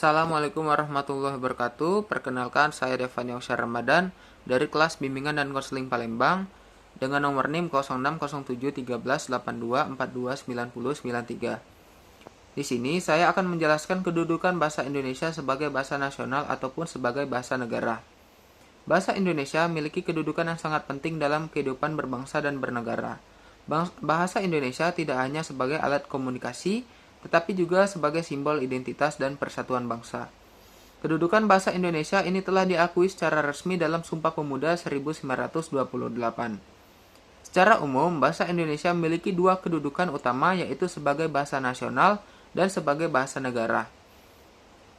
Assalamualaikum warahmatullahi wabarakatuh. Perkenalkan, saya Devani Ausyar Ramadan dari kelas Bimbingan dan Konseling Palembang dengan nomor NIM 06071382429093. Di sini saya akan menjelaskan kedudukan bahasa Indonesia sebagai bahasa nasional ataupun sebagai bahasa negara. Bahasa Indonesia memiliki kedudukan yang sangat penting dalam kehidupan berbangsa dan bernegara. Bahasa Indonesia tidak hanya sebagai alat komunikasi, tetapi juga sebagai simbol identitas dan persatuan bangsa. Kedudukan bahasa Indonesia ini telah diakui secara resmi dalam Sumpah Pemuda 1928. Secara umum, bahasa Indonesia memiliki dua kedudukan utama, yaitu sebagai bahasa nasional dan sebagai bahasa negara.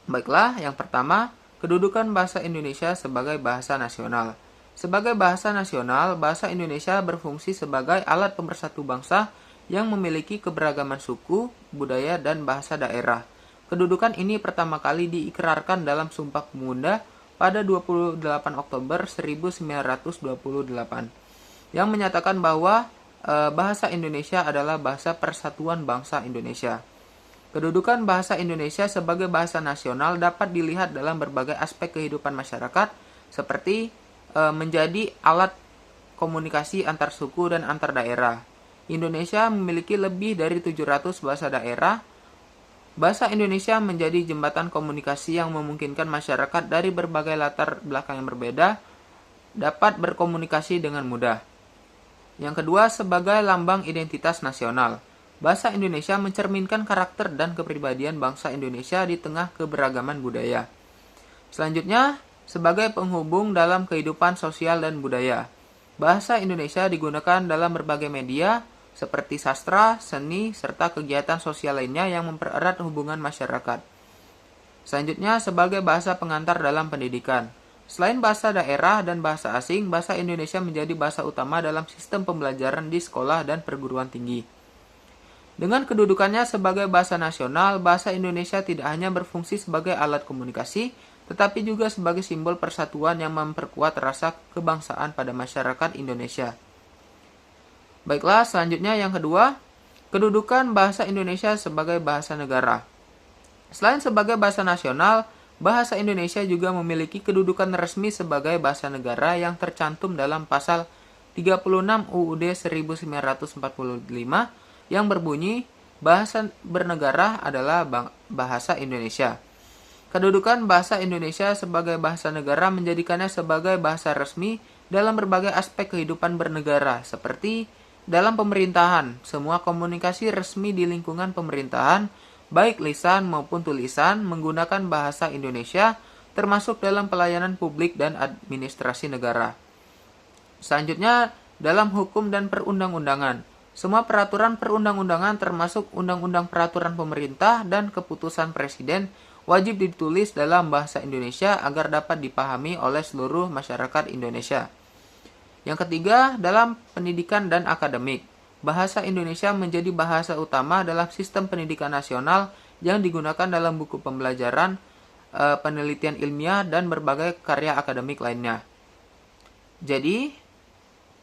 Baiklah, yang pertama, kedudukan bahasa Indonesia sebagai bahasa nasional. Sebagai bahasa nasional, bahasa Indonesia berfungsi sebagai alat pemersatu bangsa yang memiliki keberagaman suku, budaya, dan bahasa daerah. Kedudukan ini pertama kali diikrarkan dalam Sumpah Pemuda pada 28 Oktober 1928, yang menyatakan bahwa bahasa Indonesia adalah bahasa persatuan bangsa Indonesia. Kedudukan bahasa Indonesia sebagai bahasa nasional dapat dilihat dalam berbagai aspek kehidupan masyarakat, seperti menjadi alat komunikasi antar suku dan antar daerah. Indonesia memiliki lebih dari 700 bahasa daerah. Bahasa Indonesia menjadi jembatan komunikasi yang memungkinkan masyarakat dari berbagai latar belakang yang berbeda dapat berkomunikasi dengan mudah. Yang kedua, sebagai lambang identitas nasional. Bahasa Indonesia mencerminkan karakter dan kepribadian bangsa Indonesia di tengah keberagaman budaya. Selanjutnya, sebagai penghubung dalam kehidupan sosial dan budaya. Bahasa Indonesia digunakan dalam berbagai media, seperti sastra, seni, serta kegiatan sosial lainnya yang mempererat hubungan masyarakat. Selanjutnya, sebagai bahasa pengantar dalam pendidikan. Selain bahasa daerah dan bahasa asing, bahasa Indonesia menjadi bahasa utama dalam sistem pembelajaran di sekolah dan perguruan tinggi. Dengan kedudukannya sebagai bahasa nasional, bahasa Indonesia tidak hanya berfungsi sebagai alat komunikasi, tetapi juga sebagai simbol persatuan yang memperkuat rasa kebangsaan pada masyarakat Indonesia. Baiklah, selanjutnya yang kedua, kedudukan bahasa Indonesia sebagai bahasa negara. Selain sebagai bahasa nasional, bahasa Indonesia juga memiliki kedudukan resmi sebagai bahasa negara yang tercantum dalam pasal 36 UUD 1945 yang berbunyi, bahasa bernegara adalah bahasa Indonesia. Kedudukan bahasa Indonesia sebagai bahasa negara menjadikannya sebagai bahasa resmi dalam berbagai aspek kehidupan bernegara, seperti dalam pemerintahan. Semua komunikasi resmi di lingkungan pemerintahan, baik lisan maupun tulisan, menggunakan bahasa Indonesia, termasuk dalam pelayanan publik dan administrasi negara. Selanjutnya, dalam hukum dan perundang-undangan. Semua peraturan perundang-undangan termasuk undang-undang peraturan pemerintah dan keputusan presiden wajib ditulis dalam bahasa Indonesia agar dapat dipahami oleh seluruh masyarakat Indonesia. Yang ketiga, dalam pendidikan dan akademik. Bahasa Indonesia menjadi bahasa utama dalam sistem pendidikan nasional yang digunakan dalam buku pembelajaran, penelitian ilmiah, dan berbagai karya akademik lainnya. Jadi,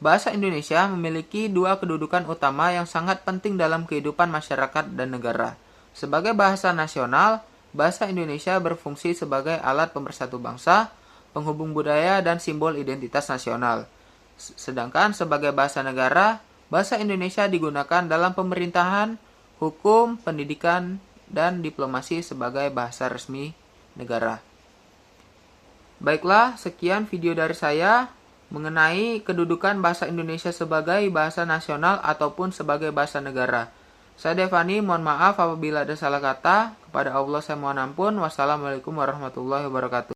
bahasa Indonesia memiliki dua kedudukan utama yang sangat penting dalam kehidupan masyarakat dan negara. Sebagai bahasa nasional, bahasa Indonesia berfungsi sebagai alat pemersatu bangsa, penghubung budaya, dan simbol identitas nasional. Sedangkan sebagai bahasa negara, bahasa Indonesia digunakan dalam pemerintahan, hukum, pendidikan, dan diplomasi sebagai bahasa resmi negara. Baiklah, sekian video dari saya mengenai kedudukan bahasa Indonesia sebagai bahasa nasional ataupun sebagai bahasa negara. Saya Devani, mohon maaf apabila ada salah kata. Kepada Allah saya mohon ampun. Wassalamualaikum warahmatullahi wabarakatuh.